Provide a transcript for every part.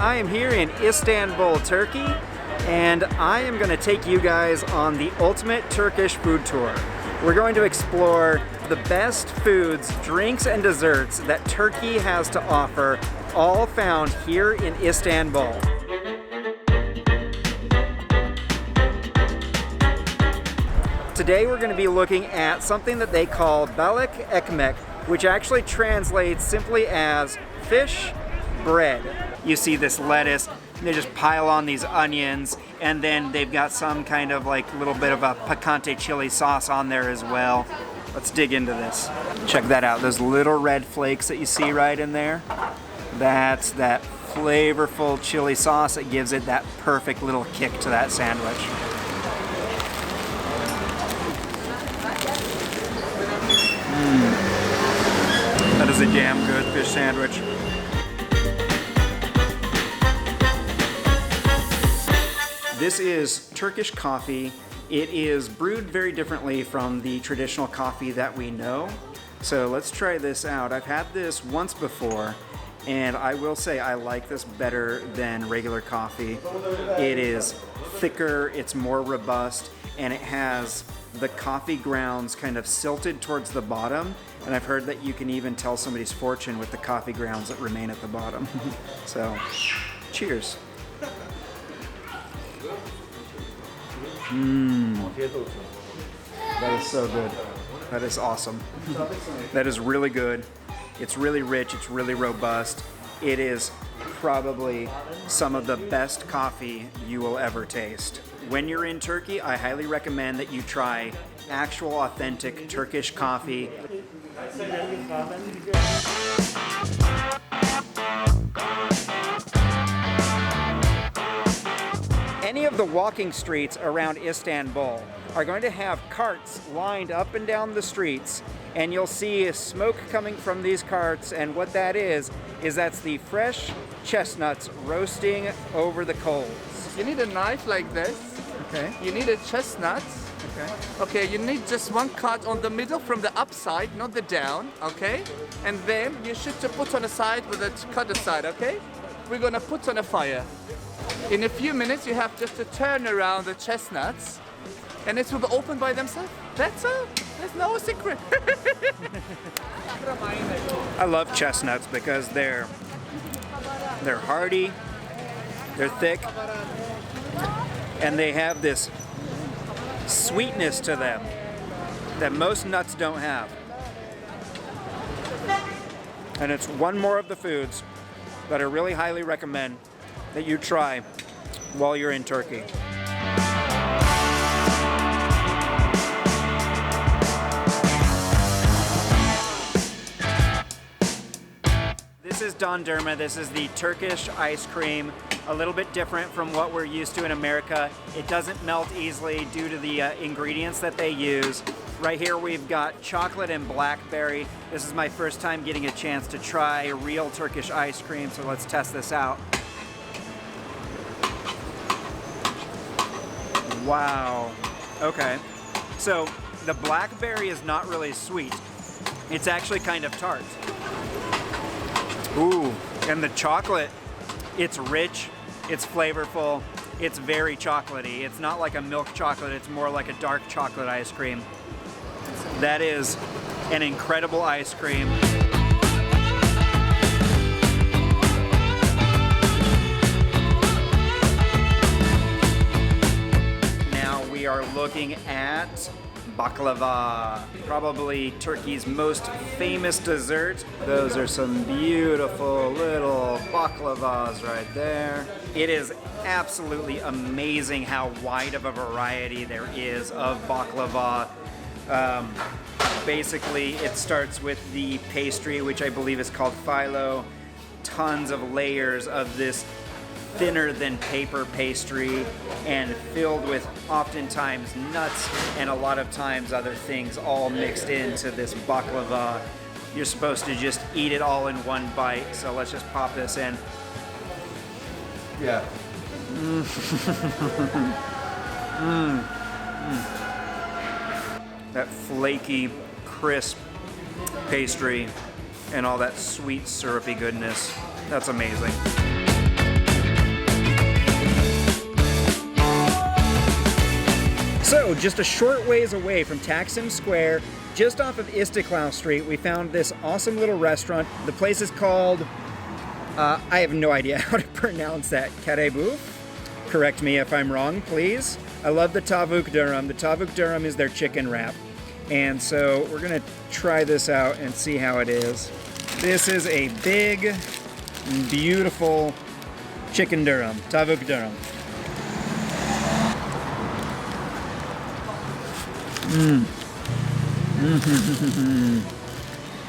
I am here in Istanbul, Turkey, and I am going to take you guys on the ultimate Turkish food tour. We're going to explore the best foods, drinks, and desserts that Turkey has to offer, all found here in Istanbul. Today we're going to be looking at something that they call Balik Ekmek, which actually translates simply as fish bread. You see this lettuce, they just pile on these onions, and then they've got some kind of like little bit of a picante chili sauce on there as well. Let's dig into this. Check that out, those little red flakes that you see right in there. That's that flavorful chili sauce that gives it that perfect little kick to that sandwich. That is a damn good fish sandwich. This is Turkish coffee. It is brewed very differently from the traditional coffee that we know. So let's try this out. I've had this once before, and I will say I like this better than regular coffee. It is thicker, it's more robust, and it has the coffee grounds kind of silted towards the bottom. And I've heard that you can even tell somebody's fortune with the coffee grounds that remain at the bottom. So, cheers. That is so good. That is awesome. That is really good. It's really rich, it's really robust. It is probably some of the best coffee you will ever taste. When you're in Turkey, I highly recommend that you try actual authentic Turkish coffee. Any of the walking streets around Istanbul are going to have carts lined up and down the streets, and you'll see smoke coming from these carts, and what that is that's the fresh chestnuts roasting over the coals. You need a knife like this. Okay. You need a chestnut. Okay. Okay, you need just one cut on the middle from the upside, not the down, okay? And then you should put on a side with a cut aside, okay? We're gonna put on a fire. In a few minutes, you have just to turn around the chestnuts, and it will be open by themselves. That's all. There's no secret. I love chestnuts because they're hearty, they're thick, and they have this sweetness to them that most nuts don't have. And it's one more of the foods that I really highly recommend that you try while you're in Turkey. This is dondurma. This is the Turkish ice cream. A little bit different from what we're used to in America. It doesn't melt easily due to the ingredients that they use. Right here we've got chocolate and blackberry. This is my first time getting a chance to try real Turkish ice cream, so let's test this out. Wow. Okay. So the blackberry is not really sweet. It's actually kind of tart. Ooh, and the chocolate, it's rich, it's flavorful, it's very chocolatey. It's not like a milk chocolate, it's more like a dark chocolate ice cream. That is an incredible ice cream. Now we are looking at baklava, probably Turkey's most famous dessert. Those are some beautiful little baklavas right there. It is absolutely amazing how wide of a variety there is of baklava. Basically, it starts with the pastry, which I believe is called phyllo. Tons of layers of this thinner than paper pastry and filled with oftentimes nuts and a lot of times other things all mixed into this baklava. You're supposed to just eat it all in one bite, so let's just pop this in. Yeah. That flaky, crisp pastry and all that sweet syrupy goodness. That's amazing. So just a short ways away from Taksim Square, just off of Istiklal Street, we found this awesome little restaurant. The place is called, I have no idea how to pronounce that, Karebu. Correct me if I'm wrong, please. I love the tavuk durum. The tavuk durum is their chicken wrap. And so we're gonna try this out and see how it is. This is a big, beautiful chicken durum, tavuk durum.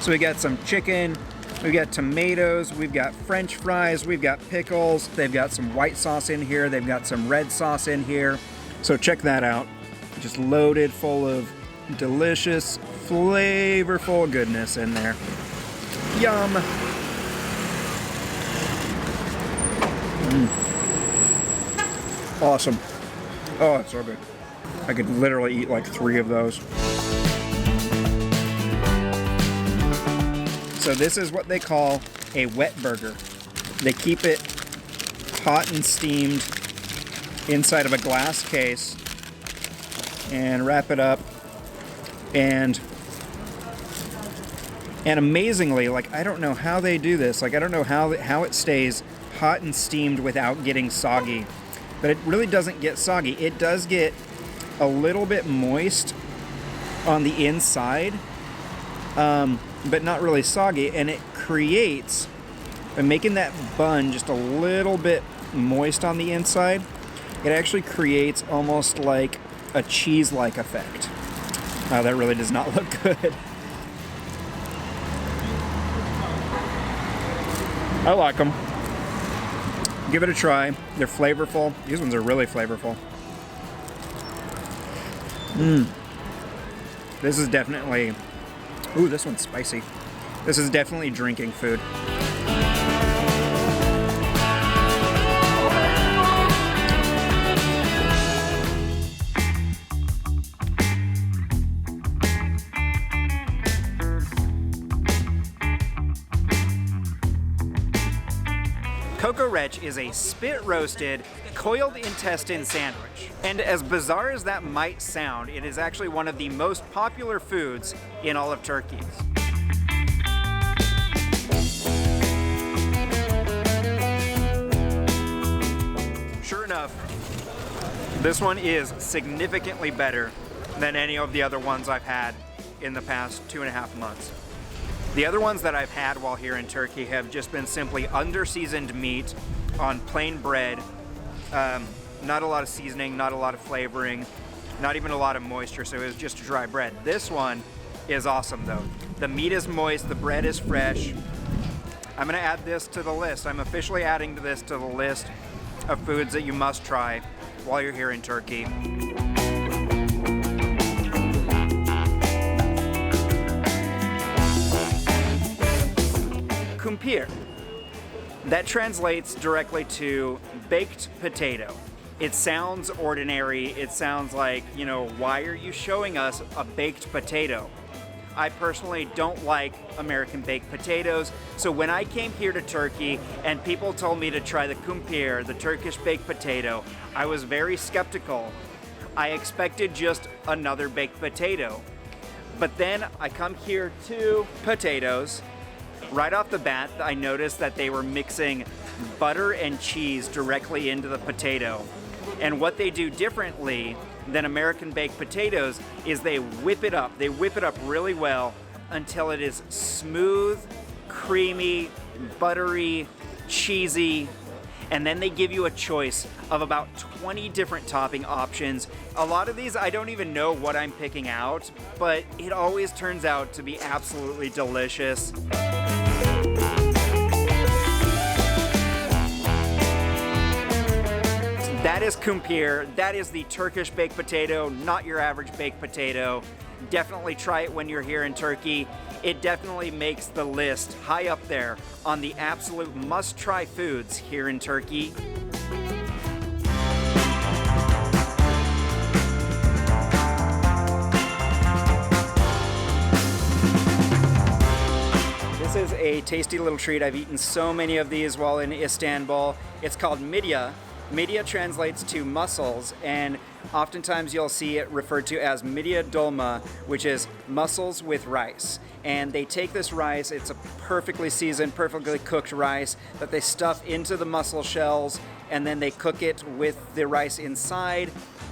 So we got some chicken, we got tomatoes, we've got French fries, we've got pickles, they've got some white sauce in here, they've got some red sauce in here. So check that out. Just loaded full of delicious, flavorful goodness in there. Yum! Awesome. Oh, it's so good. I could literally eat like 3 of those. So this is what they call a wet burger. They keep it hot and steamed inside of a glass case and wrap it up. And amazingly, like, I don't know how they do this. Like, I don't know how it stays hot and steamed without getting soggy. But it really doesn't get soggy. It does get a little bit moist on the inside, but not really soggy. And it creates, by making that bun just a little bit moist on the inside, it actually creates almost like a cheese-like effect. That really does not look good. I like them. Give it a try. They're flavorful. These ones are really flavorful. This is definitely... Ooh, this one's spicy. This is definitely drinking food. Kokoreç is a spit-roasted, coiled intestine sandwich. And as bizarre as that might sound, it is actually one of the most popular foods in all of Turkey. Sure enough, this one is significantly better than any of the other ones I've had in the past 2.5 months. The other ones that I've had while here in Turkey have just been simply under-seasoned meat on plain bread. Not a lot of seasoning, not a lot of flavoring, not even a lot of moisture, so it was just dry bread. This one is awesome though. The meat is moist, the bread is fresh. I'm gonna add this to the list. I'm officially adding this to the list of foods that you must try while you're here in Turkey. Kumpir. That translates directly to baked potato. It sounds ordinary. It sounds like, you know, why are you showing us a baked potato? I personally don't like American baked potatoes, so when I came here to Turkey and people told me to try the kumpir, the Turkish baked potato, I was very skeptical. I expected just another baked potato. But then I come here to potatoes. Right off the bat, I noticed that they were mixing butter and cheese directly into the potato. And what they do differently than American baked potatoes is they whip it up. They whip it up really well until it is smooth, creamy, buttery, cheesy, and then they give you a choice of about 20 different topping options. A lot of these, I don't even know what I'm picking out, but it always turns out to be absolutely delicious. That is kumpir. That is the Turkish baked potato, not your average baked potato. Definitely try it when you're here in Turkey. It definitely makes the list high up there on the absolute must-try foods here in Turkey. This is a tasty little treat. I've eaten so many of these while in Istanbul. It's called midye. Midye translates to mussels, and oftentimes you'll see it referred to as Midye Dolma, which is mussels with rice. And they take this rice, it's a perfectly seasoned, perfectly cooked rice that they stuff into the mussel shells, and then they cook it with the rice inside,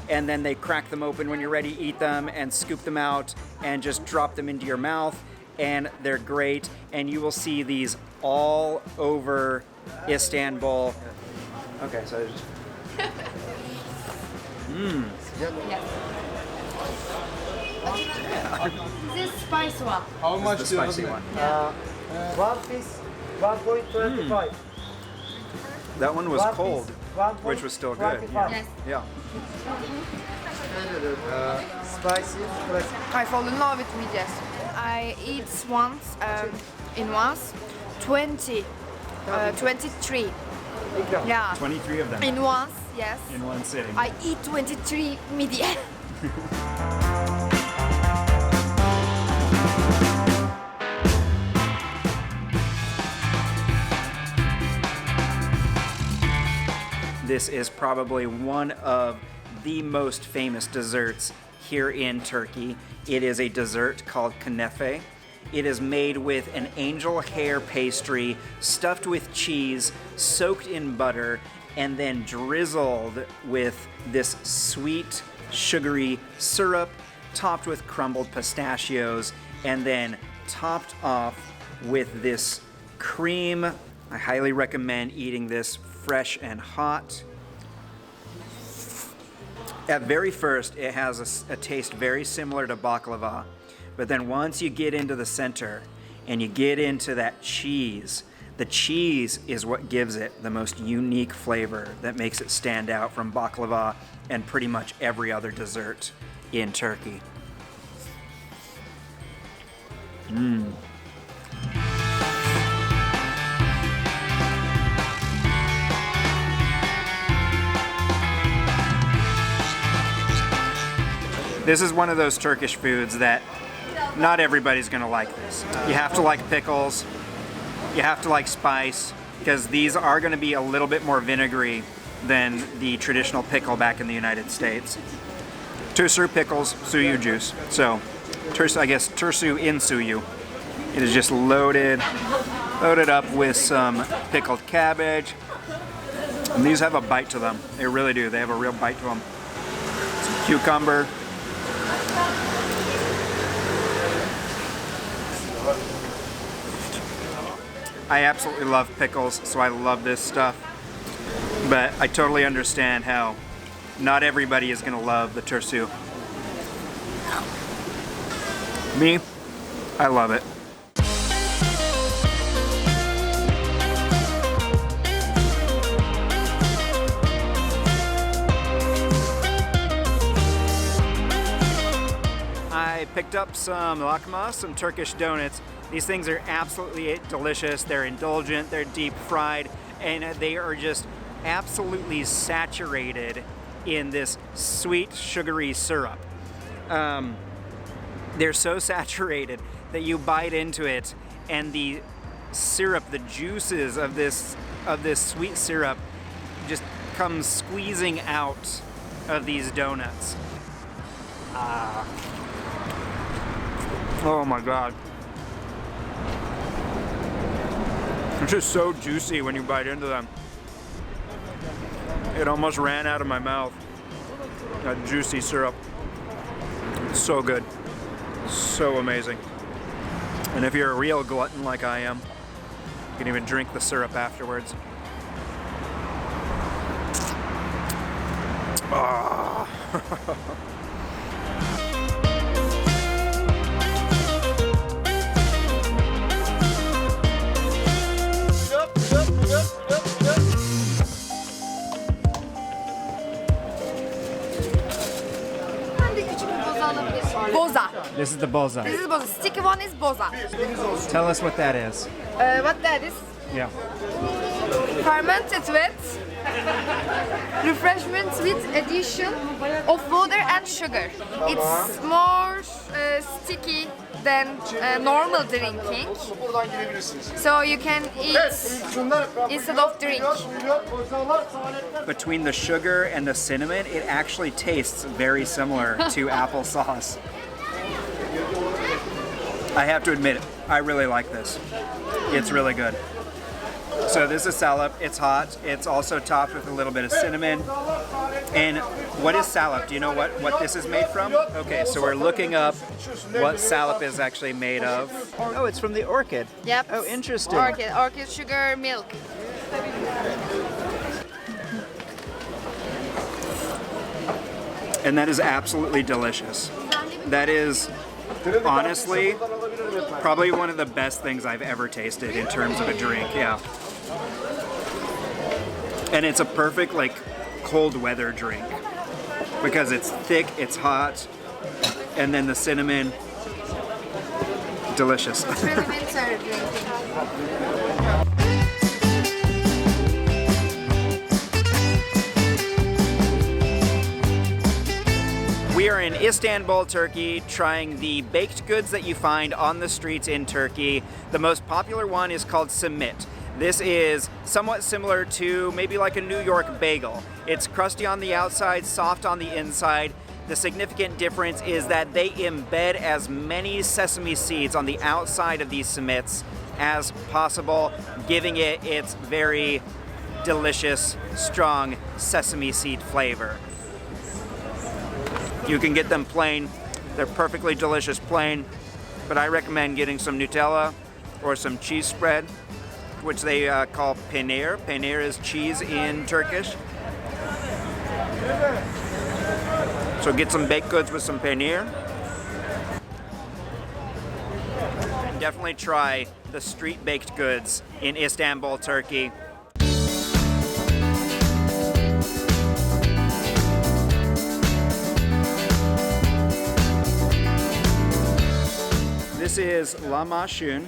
and then they crack them open when you're ready to eat them and scoop them out and just drop them into your mouth, and they're great. And you will see these all over Istanbul. Okay, so just... This spice one. How much the spicy one. One piece, 1.25. That one was One cold, piece, which was still good. 1.25. Yes. Yeah. Spicy, classic. I fall in love with midges. I eat once, in once, 23. Yeah. 23 of them In once, yes. in one sitting. I eat 23 midye. This is probably one of the most famous desserts here in Turkey. It is a dessert called Künefe. It is made with an angel hair pastry stuffed with cheese, soaked in butter, and then drizzled with this sweet, sugary syrup, topped with crumbled pistachios, and then topped off with this cream. I highly recommend eating this fresh and hot. At very first, it has a taste very similar to baklava, but then once you get into the center and you get into that cheese, the cheese is what gives it the most unique flavor that makes it stand out from baklava and pretty much every other dessert in Turkey. This is one of those Turkish foods that not everybody's gonna like this. You have to like pickles, you have to like spice, because these are gonna be a little bit more vinegary than the traditional pickle back in the United States. Tursu pickles, suyu juice. So, I guess tursu in suyu. It is just loaded up with some pickled cabbage. And these have a bite to them. They really do. They have a real bite to them. Some cucumber. I absolutely love pickles, so I love this stuff. But I totally understand how not everybody is gonna love the tursu. Me, I love it. I picked up some Lokma, some Turkish donuts. These things are absolutely delicious. They're indulgent, they're deep fried, and they are just absolutely saturated in this sweet, sugary syrup. They're so saturated that you bite into it, and the syrup, the juices of this sweet syrup, just come squeezing out of these donuts. Oh my God. They're just so juicy when you bite into them. It almost ran out of my mouth. That juicy syrup. It's so good. So amazing. And if you're a real glutton like I am, you can even drink the syrup afterwards. Ah. Boza. This is the Boza. This is Boza. Sticky one is Boza. Tell us what that is. What that is? Yeah. Fermented with refreshment with addition of water and sugar. It's more sticky than normal drinking. So you can eat instead of drink. Between the sugar and the cinnamon, it actually tastes very similar to applesauce. I have to admit, I really like this. It's really good. So this is Sahlep. It's hot. It's also topped with a little bit of cinnamon. And what is Sahlep? Do you know what this is made from? Okay, so we're looking up what Sahlep is actually made of. Oh, it's from the Orchid. Yep. Oh, interesting. Orchid sugar milk. And that is absolutely delicious. That is honestly probably one of the best things I've ever tasted in terms of a drink, yeah. And it's a perfect like cold weather drink because it's thick, it's hot, and then the cinnamon, delicious. It's really winter drinking. We are in Istanbul, Turkey, trying the baked goods that you find on the streets in Turkey. The most popular one is called SIMIT. This is somewhat similar to maybe like a New York bagel. It's crusty on the outside, soft on the inside. The significant difference is that they embed as many sesame seeds on the outside of these SIMITs as possible, giving it its very delicious, strong sesame seed flavor. You can get them plain. They're perfectly delicious plain, but I recommend getting some Nutella or some cheese spread, which they call peynir. Peynir is cheese in Turkish. So get some baked goods with some peynir. And definitely try the street baked goods in Istanbul, Turkey. This is Lahmacun,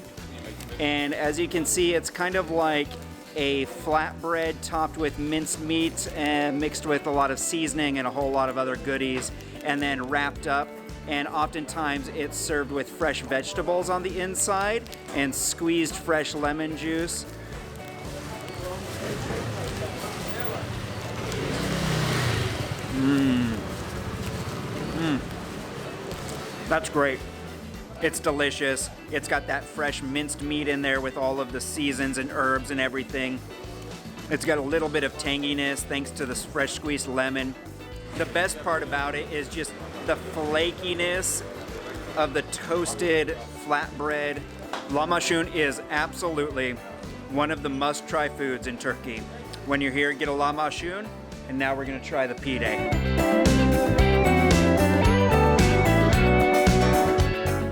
and as you can see, it's kind of like a flatbread topped with minced meat and mixed with a lot of seasoning and a whole lot of other goodies, and then wrapped up. And oftentimes it's served with fresh vegetables on the inside and squeezed fresh lemon juice. That's great. It's delicious. It's got that fresh minced meat in there with all of the seasons and herbs and everything. It's got a little bit of tanginess thanks to this fresh squeezed lemon. The best part about it is just the flakiness of the toasted flatbread. Lahmacun is absolutely one of the must-try foods in Turkey. When you're here, get a lahmacun, and now we're gonna try the pide.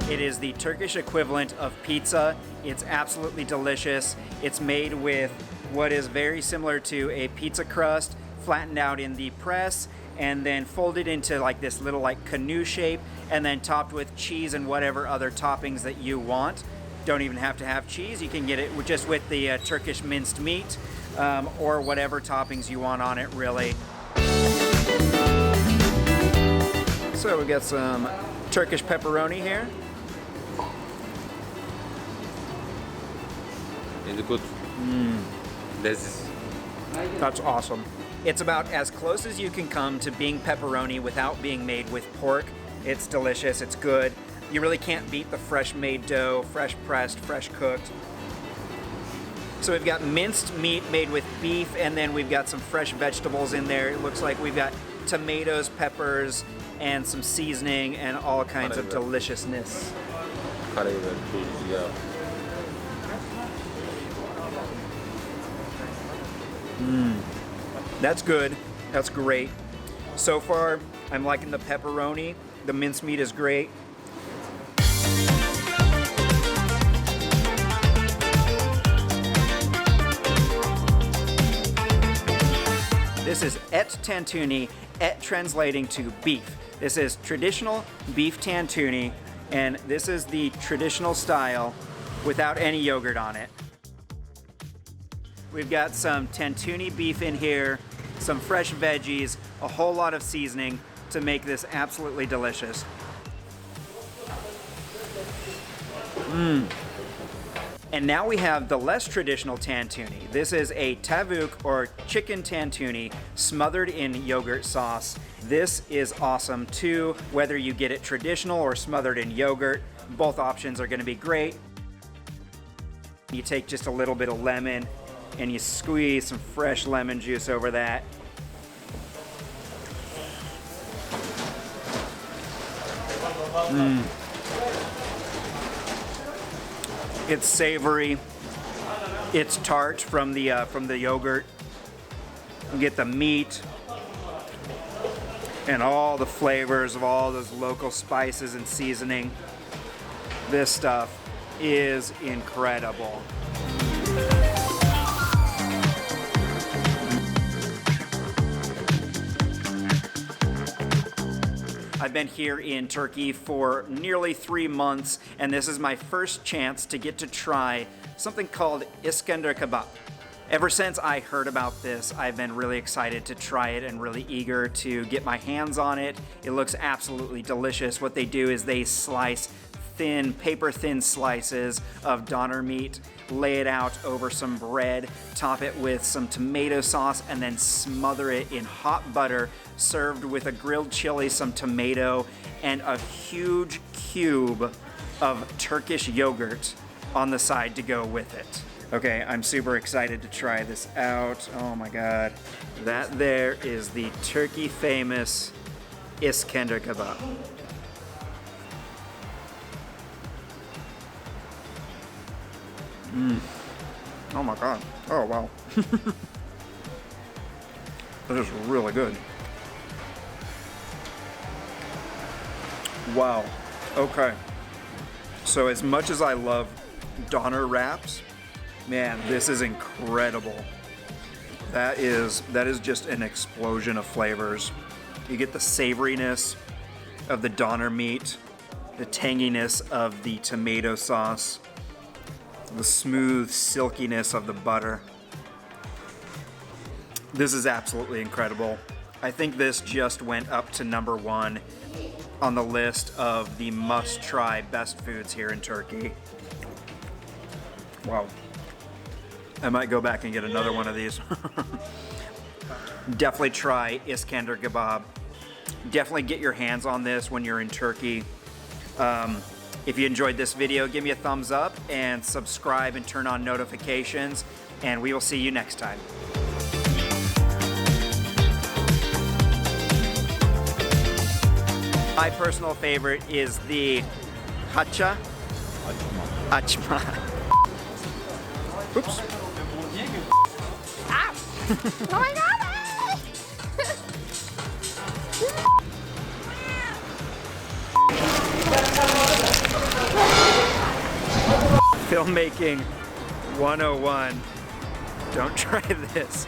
It is the Turkish equivalent of pizza. It's absolutely delicious. It's made with what is very similar to a pizza crust, flattened out in the press, and then folded into like this little like canoe shape, and then topped with cheese and whatever other toppings that you want. Don't even have to have cheese. You can get it just with the Turkish minced meat, or whatever toppings you want on it, really. So we got some Turkish pepperoni here. It's good. That's awesome. It's about as close as you can come to being pepperoni without being made with pork. It's delicious, it's good. You really can't beat the fresh made dough, fresh pressed, fresh cooked. So we've got minced meat made with beef, and then we've got some fresh vegetables in there. It looks like we've got tomatoes, peppers, and some seasoning and all kinds of deliciousness. That's good. That's great. So far, I'm liking the pepperoni. The mincemeat is great. This is et tantuni, et translating to beef. This is traditional beef tantuni, and this is the traditional style without any yogurt on it. We've got some tantuni beef in here, some fresh veggies, a whole lot of seasoning to make this absolutely delicious. And now we have the less traditional tantuni. This is a tavuk or chicken tantuni smothered in yogurt sauce. This is awesome too, whether you get it traditional or smothered in yogurt. Both options are gonna be great. You take just a little bit of lemon and you squeeze some fresh lemon juice over that. It's savory. It's tart from the yogurt. You get the meat and all the flavors of all those local spices and seasoning. This stuff is incredible. I've been here in Turkey for nearly 3 months, and this is my first chance to get to try something called Iskender kebab. Ever since I heard about this, I've been really excited to try it and really eager to get my hands on it. It looks absolutely delicious. What they do is they slice thin, paper-thin slices of doner meat, lay it out over some bread, top it with some tomato sauce, and then smother it in hot butter, served with a grilled chili, some tomato, and a huge cube of Turkish yogurt on the side to go with it. Okay, I'm super excited to try this out. Oh my God. That there is the Turkey famous Iskender kebab. Oh my God. Oh wow. That is really good. Wow. Okay. So as much as I love doner wraps, man, this is incredible. That is just an explosion of flavors. You get the savoriness of the doner meat, the tanginess of the tomato sauce, the smooth silkiness of the butter. This is absolutely incredible. I think this just went up to #1 on the list of the must-try best foods here in Turkey. Wow. I might go back and get another one of these. Definitely try Iskender kebab. Definitely get your hands on this when you're in Turkey. If you enjoyed this video, give me a thumbs up and subscribe and turn on notifications, and we will see you next time. My personal favorite is the hacha. Açma. Oops. Ah! Oh my God! Filmmaking 101. Don't try this.